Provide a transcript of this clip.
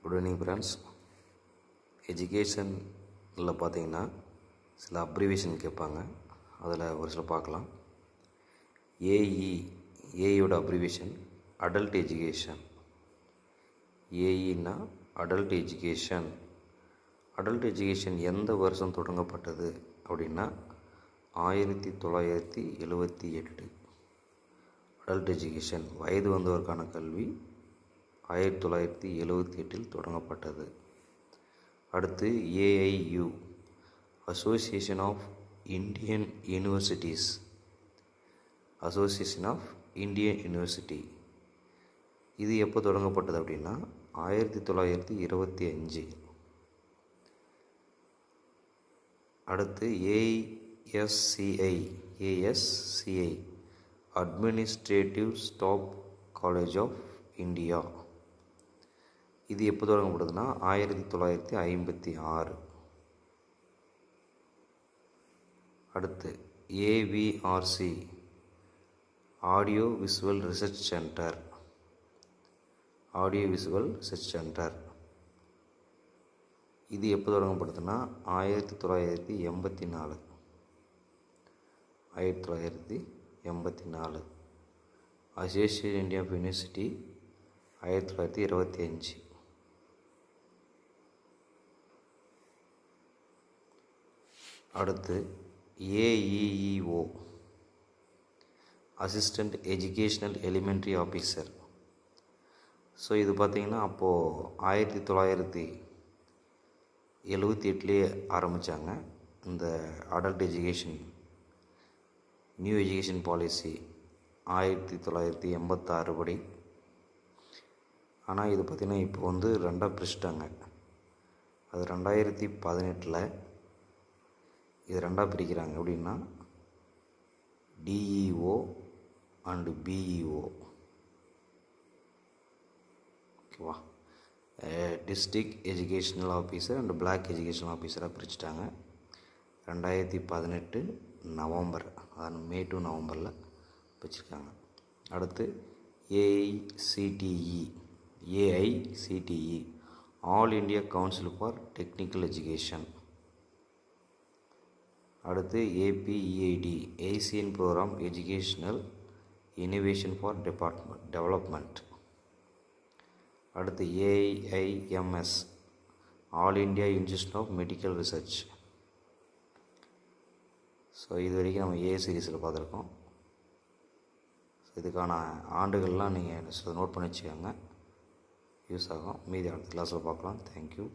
Good evening friends. எஜுகேஷனில் பார்த்தீங்கன்னா சில abbreviation கேட்பாங்க. அதில் ஒரு சில பார்க்கலாம். ஏஇயோட அப்ரிவேஷன் அடல்ட் எஜுகேஷன். ஏஇன்னா அடல்ட் எஜுகேஷன். அடல்ட் எஜுகேஷன் எந்த வருஷம் தொடங்கப்பட்டது அப்படின்னா 1978. அடல்ட் எஜுகேஷன் வயது வந்தோருக்கான கல்வி 1978 தொடங்கப்பட்டது. அடுத்து AIU association of Indian universities. Association of Indian university இது எப்போ தொடங்கப்பட்டது அப்படின்னா 1925. அடுத்து ASCI administrative staff college of India. இது எப்போ தொடங்கப்படுதுன்னா 1956. அடுத்து AVRC audio visual research centre. Audio visual research centre இது எப்போ தொடங்கப்படுதுன்னா 1984. 1984. Association India of university 1925. அடுத்து AEEO assistant educational elementary officer. So இது பார்த்திங்கன்னா அப்போது 1978 ஆரம்பித்தாங்க. இந்த adult education new education policy 1986 படி. ஆனால் இது பார்த்திங்கன்னா இப்போ வந்து ரெண்டாக பிரிச்சிட்டாங்க. அது 2018 இது ரெண்டாக பிரிக்கிறாங்க. எப்படின்னா டிஇஓ அண்டு பிஇஓ. ஓகேவா? District educational officer and black educational ஆஃபீஸராக பிரிச்சுட்டாங்க. 2018 நவம்பர், அதாவது மே டு நவம்பரில் வச்சுருக்காங்க. அடுத்து AICTE all India council for technical education. அடுத்து APEID Asian programme educational innovation for development. அடுத்து AIMS all India institute of medical research. So இது வரைக்கும் நம்ம ஏ சீரீஸில் பார்த்துருக்கோம். இதுக்கான ஆண்டுகள்லாம் நீங்கள் நோட் பண்ணி வச்சுக்கோங்க, யூஸ் ஆகும். மீதி அடுத்த கிளாஸில் பார்க்கலாம். தேங்க்யூ.